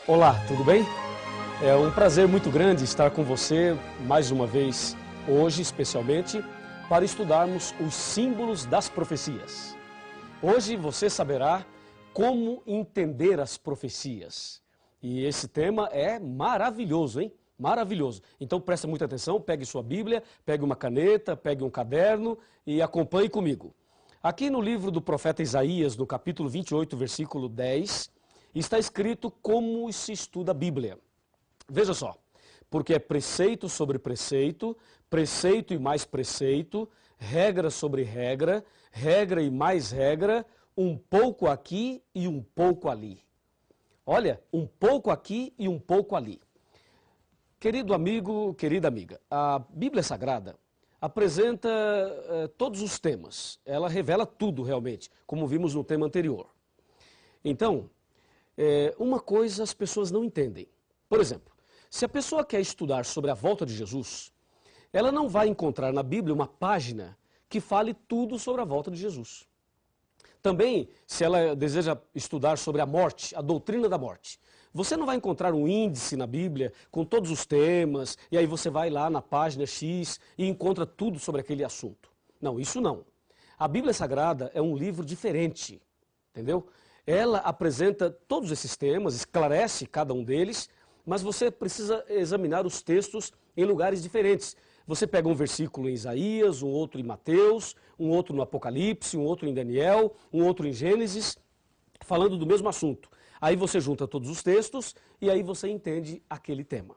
Olá, tudo bem? É um prazer muito grande estar com você mais uma vez, hoje especialmente, para estudarmos os símbolos das profecias. Hoje você saberá como entender as profecias. E esse tema é maravilhoso, hein? Maravilhoso. Então preste muita atenção, pegue sua Bíblia, pegue uma caneta, pegue um caderno e acompanhe comigo. Aqui no livro do profeta Isaías, no capítulo 28, versículo 10, está escrito como se estuda a Bíblia. Veja só, porque é preceito sobre preceito, preceito e mais preceito, regra sobre regra, regra e mais regra, um pouco aqui e um pouco ali. Olha, um pouco aqui e um pouco ali. Querido amigo, querida amiga, a Bíblia Sagrada apresenta todos os temas. Ela revela tudo realmente, como vimos no tema anterior. Então, uma coisa as pessoas não entendem. Por exemplo, se a pessoa quer estudar sobre a volta de Jesus, ela não vai encontrar na Bíblia uma página que fale tudo sobre a volta de Jesus. Também, se ela deseja estudar sobre a morte, a doutrina da morte, você não vai encontrar um índice na Bíblia com todos os temas, e aí você vai lá na página X e encontra tudo sobre aquele assunto. Não, isso não. A Bíblia Sagrada é um livro diferente, entendeu? Ela apresenta todos esses temas, esclarece cada um deles, mas você precisa examinar os textos em lugares diferentes. Você pega um versículo em Isaías, um outro em Mateus, um outro no Apocalipse, um outro em Daniel, um outro em Gênesis, falando do mesmo assunto. Aí você junta todos os textos e aí você entende aquele tema.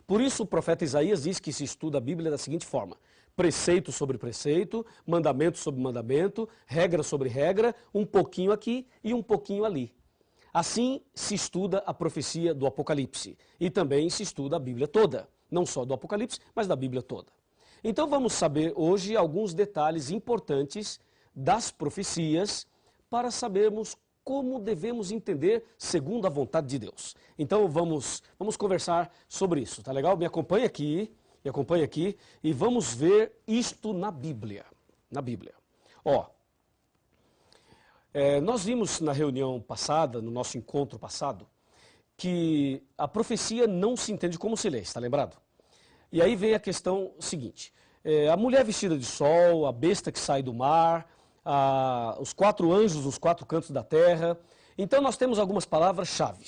Por isso o profeta Isaías diz que se estuda a Bíblia da seguinte forma: preceito sobre preceito, mandamento sobre mandamento, regra sobre regra, um pouquinho aqui e um pouquinho ali. Assim se estuda a profecia do Apocalipse e também se estuda a Bíblia toda, não só do Apocalipse, mas da Bíblia toda. Então vamos saber hoje alguns detalhes importantes das profecias para sabermos como devemos entender segundo a vontade de Deus. Então vamos conversar sobre isso, tá legal? Me acompanha aqui e vamos ver isto na Bíblia. Na Bíblia. Ó, nós vimos na reunião passada, no nosso encontro passado, que a profecia não se entende como se lê, está lembrado? E aí vem a questão seguinte: a mulher vestida de sol, a besta que sai do mar, os 4 anjos nos 4 cantos da terra. Então nós temos algumas palavras-chave.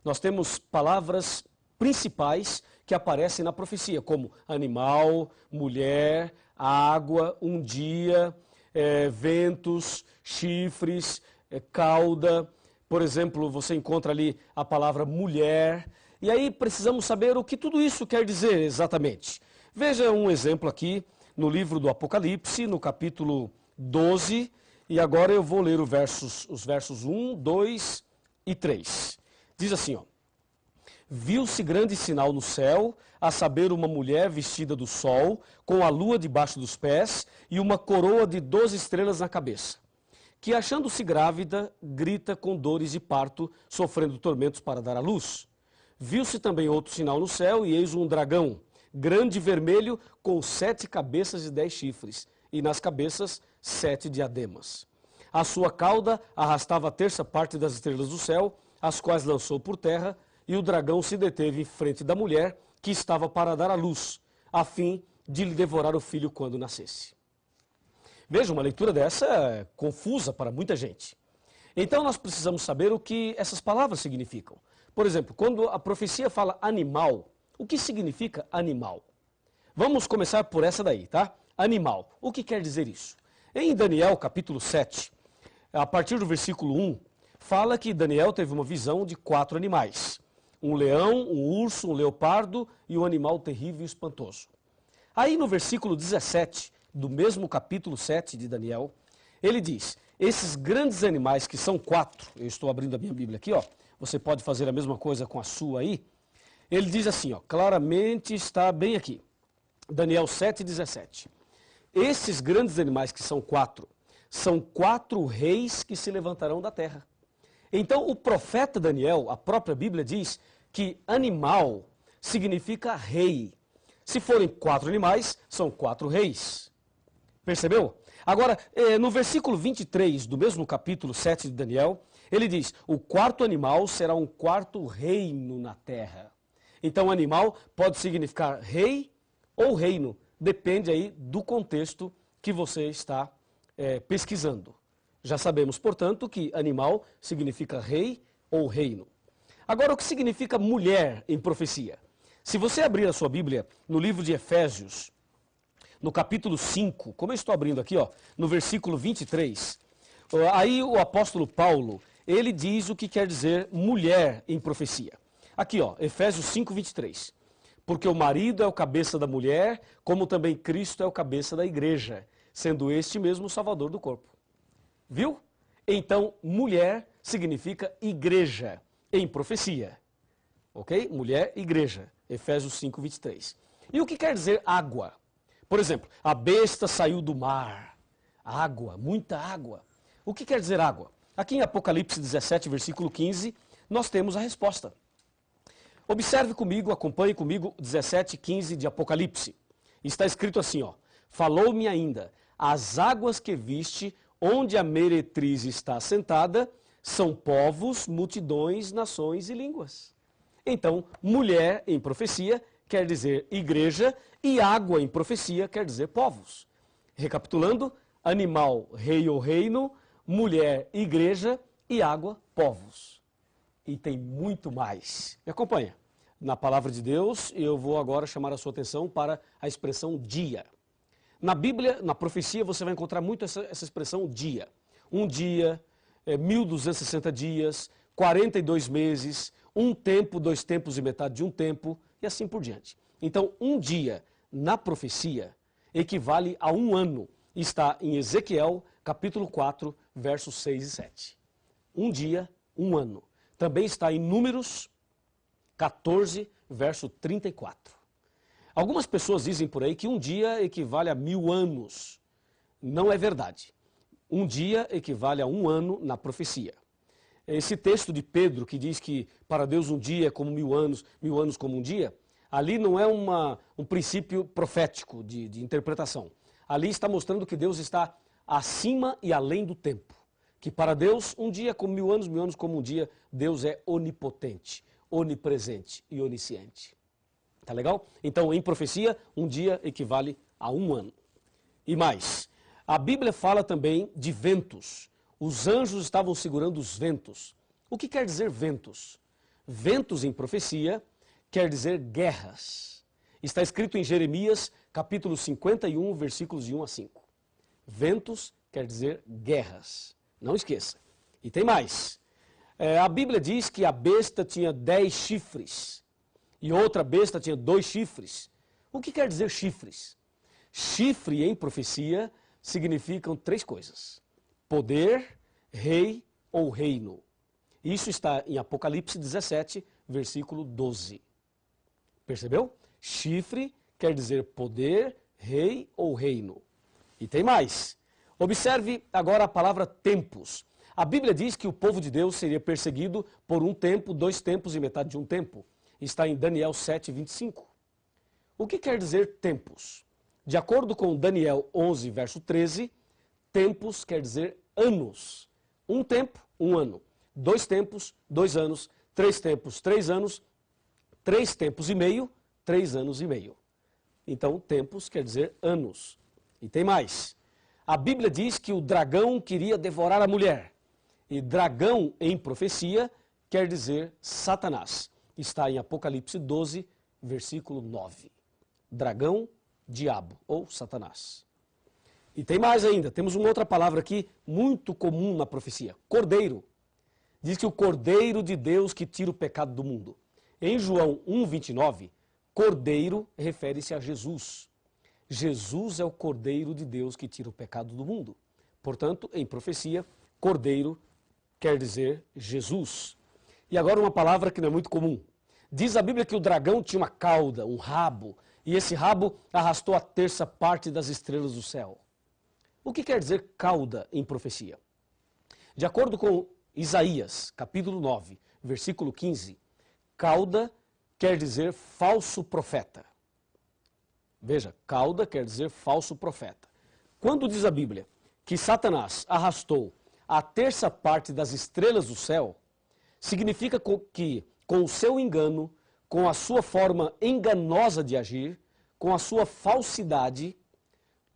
Nós temos palavras principais que aparecem na profecia, como animal, mulher, água, um dia, ventos, chifres, cauda. Por exemplo, você encontra ali a palavra mulher. E aí precisamos saber o que tudo isso quer dizer exatamente. Veja um exemplo aqui no livro do Apocalipse, no capítulo 12, e agora eu vou ler os versos 1, 2 e 3. Diz assim, ó: viu-se grande sinal no céu, a saber, uma mulher vestida do sol, com a lua debaixo dos pés e uma coroa de 12 estrelas na cabeça, que, achando-se grávida, grita com dores de parto, sofrendo tormentos para dar à luz. Viu-se também outro sinal no céu, e eis um dragão, grande e vermelho, com 7 cabeças e 10 chifres, e nas cabeças 7 diademas. A sua cauda arrastava a terça parte das estrelas do céu, as quais lançou por terra, e o dragão se deteve em frente da mulher, que estava para dar à luz, a fim de lhe devorar o filho quando nascesse. Veja, uma leitura dessa é confusa para muita gente. Então nós precisamos saber o que essas palavras significam. Por exemplo, quando a profecia fala animal, o que significa animal? Vamos começar por essa daí, tá? Animal. O que quer dizer isso? Em Daniel, capítulo 7, a partir do versículo 1, fala que Daniel teve uma visão de 4 animais. Um leão, um urso, um leopardo e um animal terrível e espantoso. Aí no versículo 17, do mesmo capítulo 7 de Daniel, ele diz: esses grandes animais, que são 4, eu estou abrindo a minha Bíblia aqui, ó, você pode fazer a mesma coisa com a sua aí. Ele diz assim, ó, claramente está bem aqui, Daniel 7,17. Esses grandes animais, que são 4, são 4 reis que se levantarão da terra. Então o profeta Daniel, a própria Bíblia diz que animal significa rei. Se forem 4 animais, são 4 reis. Percebeu? Agora, no versículo 23 do mesmo capítulo 7 de Daniel, Ele diz, o quarto animal será um quarto reino na terra. Então, animal pode significar rei ou reino, depende aí do contexto que você está pesquisando. Já sabemos, portanto, que animal significa rei ou reino. Agora, o que significa mulher em profecia? Se você abrir a sua Bíblia no livro de Efésios, no capítulo 5, como eu estou abrindo aqui, ó, no versículo 23, aí o apóstolo Paulo, ele diz o que quer dizer mulher em profecia. Aqui, ó, Efésios 5, 23. Porque o marido é o cabeça da mulher, como também Cristo é o cabeça da igreja, sendo este mesmo o salvador do corpo. Viu? Então, mulher significa igreja em profecia. Ok? Mulher, igreja. Efésios 5, 23. E o que quer dizer água? Por exemplo, a besta saiu do mar. Água, muita água. O que quer dizer água? Aqui em Apocalipse 17, versículo 15, nós temos a resposta. Observe comigo, acompanhe comigo 17, 15 de Apocalipse. Está escrito assim, ó. Falou-me ainda, as águas que viste, onde a meretriz está assentada, são povos, multidões, nações e línguas. Então, mulher em profecia quer dizer igreja e água em profecia quer dizer povos. Recapitulando, animal, rei ou reino, mulher, igreja e água, povos. E tem muito mais. Me acompanha. Na palavra de Deus, eu vou agora chamar a sua atenção para a expressão dia. Na Bíblia, na profecia, você vai encontrar muito essa expressão dia. Um dia, 1260 dias, 42 meses, um tempo, 2 tempos e metade de um tempo, e assim por diante. Então, um dia na profecia equivale a um ano. Está em Ezequiel, capítulo 4, versos 6 e 7. Um dia, um ano. Também está em Números 14, verso 34. Algumas pessoas dizem por aí que um dia equivale a 1000 anos. Não é verdade. Um dia equivale a um ano na profecia. Esse texto de Pedro que diz que para Deus um dia é como 1000 anos como um dia, ali não é um princípio profético de interpretação. Ali está mostrando que Deus está acima e além do tempo. Que para Deus um dia é como 1000 anos como um dia, Deus é onipotente, onipresente e onisciente. Tá legal? Então, em profecia, um dia equivale a um ano. E mais, a Bíblia fala também de ventos. Os anjos estavam segurando os ventos. O que quer dizer ventos? Ventos em profecia quer dizer guerras. Está escrito em Jeremias, capítulo 51, versículos de 1 a 5. Ventos quer dizer guerras. Não esqueça. E tem mais. A Bíblia diz que a besta tinha 10 chifres e outra besta tinha 2 chifres. O que quer dizer chifres? Chifre em profecia significam 3 coisas. Poder, rei ou reino. Isso está em Apocalipse 17, versículo 12. Percebeu? Chifre quer dizer poder, rei ou reino. E tem mais. Observe agora a palavra tempos. A Bíblia diz que o povo de Deus seria perseguido por um tempo, 2 tempos e metade de um tempo. Está em Daniel 7, 25. O que quer dizer tempos? De acordo com Daniel 11, verso 13, tempos quer dizer anos. Um tempo, um ano. 2 tempos, 2 anos. 3 tempos, 3 anos. 3 tempos e meio, 3 anos e meio. Então, tempos quer dizer anos. E tem mais. A Bíblia diz que o dragão queria devorar a mulher. E dragão em profecia quer dizer Satanás. Está em Apocalipse 12, versículo 9. Dragão, diabo ou Satanás. E tem mais ainda, temos uma outra palavra aqui muito comum na profecia, cordeiro. Diz que o cordeiro de Deus que tira o pecado do mundo. Em João 1,29, cordeiro refere-se a Jesus. Jesus é o cordeiro de Deus que tira o pecado do mundo. Portanto, em profecia, cordeiro quer dizer Jesus. E agora uma palavra que não é muito comum. Diz a Bíblia que o dragão tinha uma cauda, um rabo, e esse rabo arrastou a terça parte das estrelas do céu. O que quer dizer cauda em profecia? De acordo com Isaías, capítulo 9, versículo 15, cauda quer dizer falso profeta. Veja, cauda quer dizer falso profeta. Quando diz a Bíblia que Satanás arrastou a terça parte das estrelas do céu, significa que, com o seu engano, com a sua forma enganosa de agir, com a sua falsidade,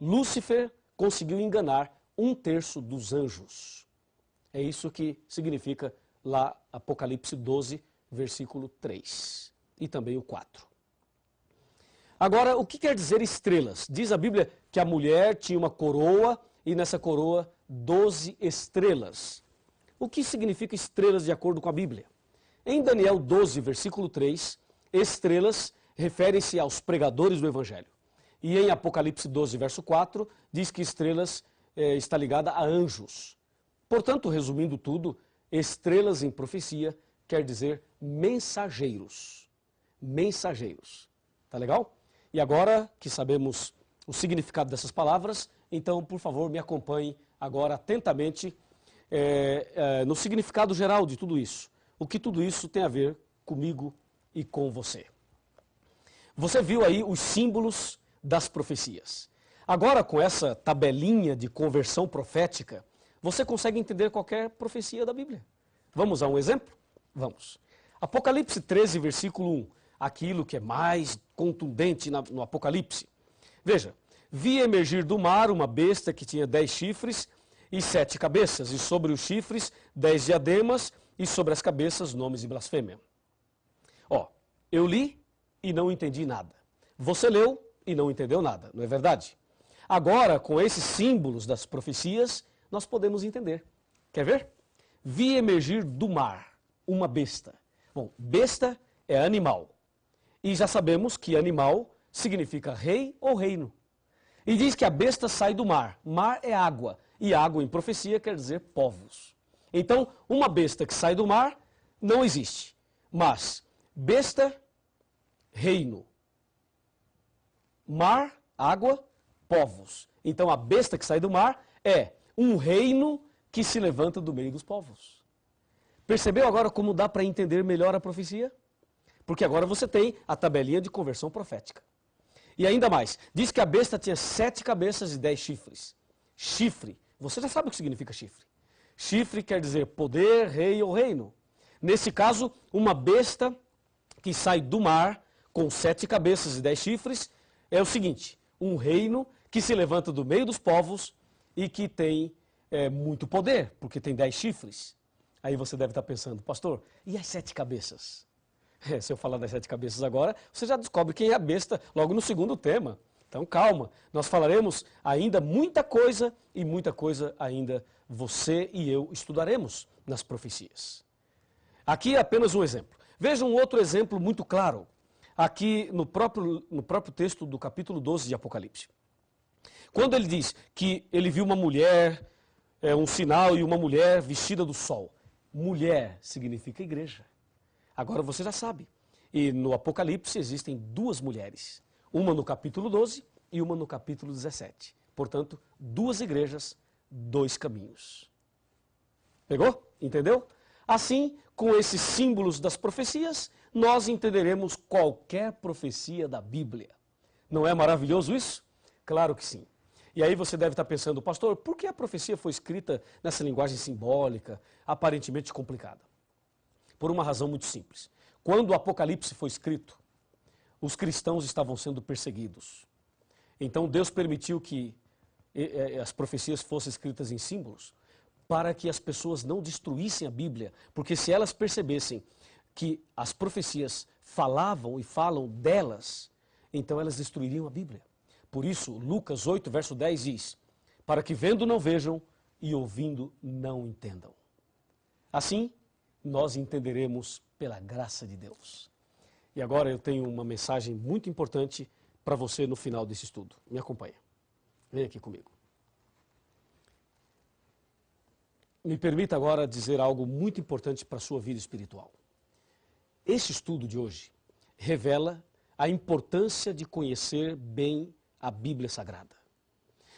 Lúcifer conseguiu enganar 1/3 dos anjos. É isso que significa lá Apocalipse 12, versículo 3 e também o 4. Agora, o que quer dizer estrelas? Diz a Bíblia que a mulher tinha uma coroa e nessa coroa 12 estrelas. O que significa estrelas de acordo com a Bíblia? Em Daniel 12, versículo 3, estrelas referem-se aos pregadores do Evangelho. E em Apocalipse 12, verso 4, diz que estrelas está ligada a anjos. Portanto, resumindo tudo, estrelas em profecia quer dizer mensageiros. Mensageiros. Tá legal? E agora que sabemos o significado dessas palavras, então, por favor, me acompanhe agora atentamente no significado geral de tudo isso. O que tudo isso tem a ver comigo e com você. Você viu aí os símbolos das profecias. Agora, com essa tabelinha de conversão profética, você consegue entender qualquer profecia da Bíblia. Vamos a um exemplo? Vamos. Apocalipse 13, versículo 1. Aquilo que é mais contundente no Apocalipse. Veja, vi emergir do mar uma besta que tinha 10 chifres e 7 cabeças, e sobre os chifres 10 diademas, e sobre as cabeças nomes de blasfêmia. Ó, eu li e não entendi nada. Você leu e não entendeu nada, não é verdade? Agora, com esses símbolos das profecias, nós podemos entender. Quer ver? Vi emergir do mar uma besta. Bom, besta é animal. E já sabemos que animal significa rei ou reino. E diz que a besta sai do mar. Mar é água. E água em profecia quer dizer povos. Então, uma besta que sai do mar não existe. Mas, besta, reino. Mar, água, povos. Então, a besta que sai do mar é um reino que se levanta do meio dos povos. Percebeu agora como dá para entender melhor a profecia? Porque agora você tem a tabelinha de conversão profética. E ainda mais, diz que a besta tinha 7 cabeças e 10 chifres. Chifre, você já sabe o que significa chifre. Chifre quer dizer poder, rei ou reino. Nesse caso, uma besta que sai do mar com 7 cabeças e 10 chifres é o seguinte, um reino que se levanta do meio dos povos e que tem muito poder, porque tem 10 chifres. Aí você deve estar pensando, pastor, e as 7 cabeças? Se eu falar das 7 cabeças agora, você já descobre quem é a besta logo no segundo tema. Então calma, nós falaremos ainda muita coisa e muita coisa ainda você e eu estudaremos nas profecias. Aqui é apenas um exemplo. Veja um outro exemplo muito claro, aqui no próprio texto do capítulo 12 de Apocalipse. Quando ele diz que ele viu uma mulher, um sinal e uma mulher vestida do sol. Mulher significa igreja. Agora você já sabe. E no Apocalipse existem 2 mulheres. Uma no capítulo 12 e uma no capítulo 17. Portanto, 2 igrejas, 2 caminhos. Pegou? Entendeu? Assim, com esses símbolos das profecias, nós entenderemos qualquer profecia da Bíblia. Não é maravilhoso isso? Claro que sim. E aí você deve estar pensando, pastor, por que a profecia foi escrita nessa linguagem simbólica, aparentemente complicada? Por uma razão muito simples. Quando o Apocalipse foi escrito, os cristãos estavam sendo perseguidos. Então Deus permitiu que as profecias fossem escritas em símbolos para que as pessoas não destruíssem a Bíblia, porque se elas percebessem que as profecias falavam e falam delas, então elas destruiriam a Bíblia. Por isso, Lucas 8, verso 10 diz, para que vendo não vejam e ouvindo não entendam. Assim, nós entenderemos pela graça de Deus. E agora eu tenho uma mensagem muito importante para você no final desse estudo. Me acompanha. Vem aqui comigo. Me permita agora dizer algo muito importante para a sua vida espiritual. Este estudo de hoje revela a importância de conhecer bem a Bíblia Sagrada.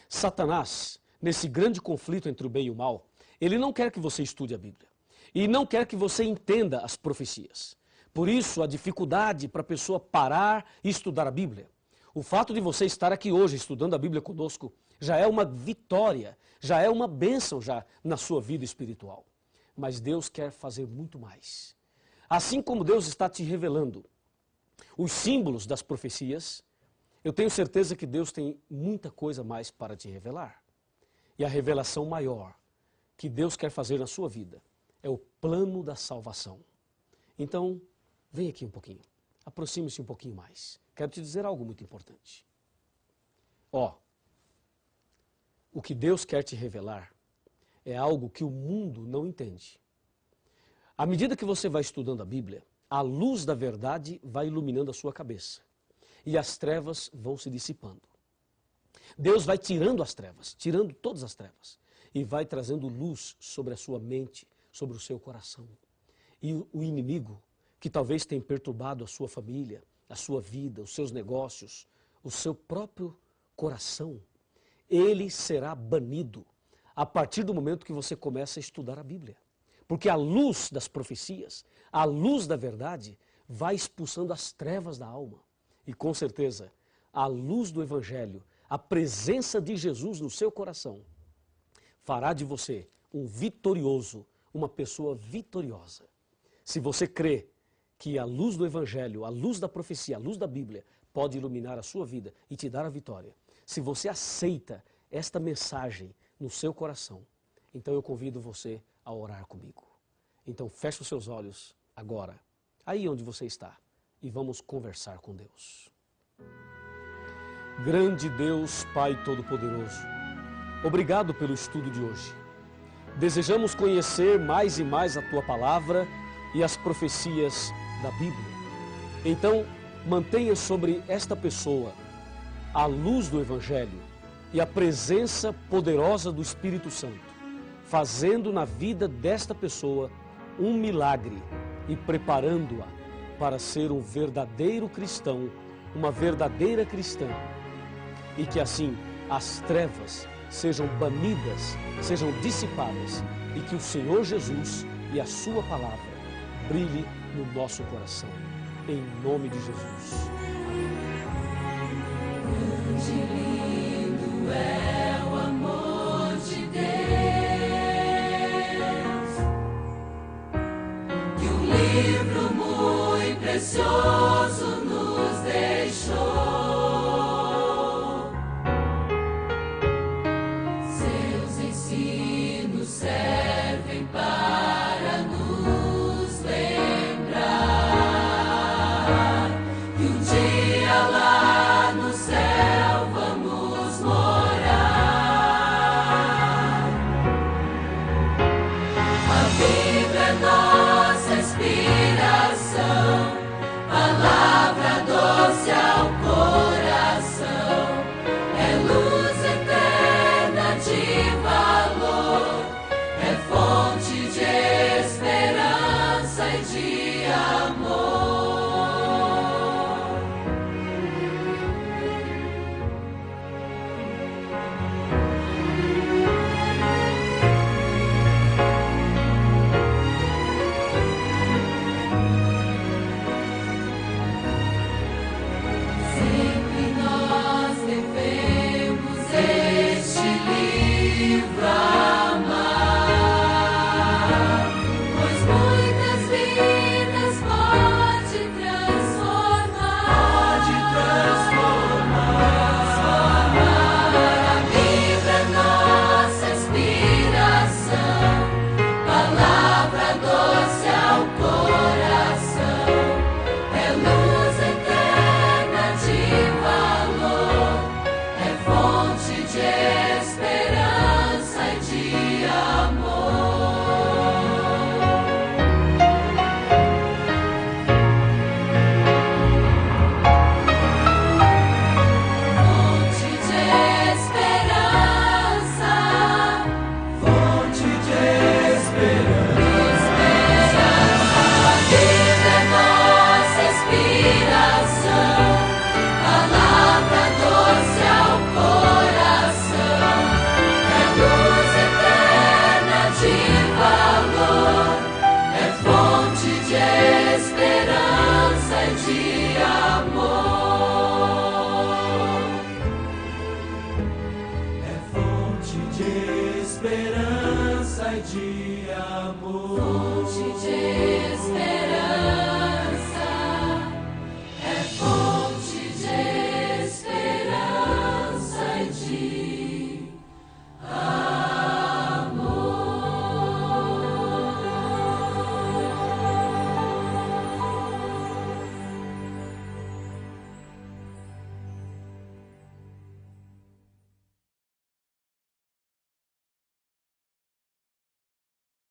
Satanás, nesse grande conflito entre o bem e o mal, ele não quer que você estude a Bíblia. E não quer que você entenda as profecias. Por isso, a dificuldade para a pessoa parar e estudar a Bíblia. O fato de você estar aqui hoje estudando a Bíblia conosco já é uma vitória, já é uma bênção já na sua vida espiritual. Mas Deus quer fazer muito mais. Assim como Deus está te revelando os símbolos das profecias, eu tenho certeza que Deus tem muita coisa mais para te revelar. E a revelação maior que Deus quer fazer na sua vida é o plano da salvação. Então, vem aqui um pouquinho, aproxime-se um pouquinho mais. Quero te dizer algo muito importante. O que Deus quer te revelar é algo que o mundo não entende. À medida que você vai estudando a Bíblia, a luz da verdade vai iluminando a sua cabeça e as trevas vão se dissipando. Deus vai tirando as trevas, tirando todas as trevas e vai trazendo luz sobre a sua mente, sobre o seu coração. E o inimigo, que talvez tenha perturbado a sua família, a sua vida, os seus negócios, o seu próprio coração, ele será banido a partir do momento que você começa a estudar a Bíblia. Porque a luz das profecias, a luz da verdade, vai expulsando as trevas da alma. E com certeza, a luz do Evangelho, a presença de Jesus no seu coração, fará de você um vitorioso, uma pessoa vitoriosa. Se você crê que a luz do Evangelho, a luz da profecia, a luz da Bíblia, pode iluminar a sua vida e te dar a vitória, se você aceita esta mensagem no seu coração, então eu convido você a orar comigo. Então feche os seus olhos agora, aí onde você está, e vamos conversar com Deus. Grande Deus, Pai Todo-Poderoso, obrigado pelo estudo de hoje. Desejamos conhecer mais e mais a Tua Palavra e as profecias da Bíblia. Então, mantenha sobre esta pessoa a luz do Evangelho e a presença poderosa do Espírito Santo, fazendo na vida desta pessoa um milagre e preparando-a para ser um verdadeiro cristão, uma verdadeira cristã, e que assim as trevas sejam banidas, sejam dissipadas e que o Senhor Jesus e a sua palavra brilhe no nosso coração. Em nome de Jesus. Grande e lindo é o amor de Deus, que um livro muito precioso nos deixou. Seus ensinos servem para nos lembrar que um dia lá no céu vamos morar. A Bíblia é nossa inspiração, palavra Pai de amor, fonte de esperança.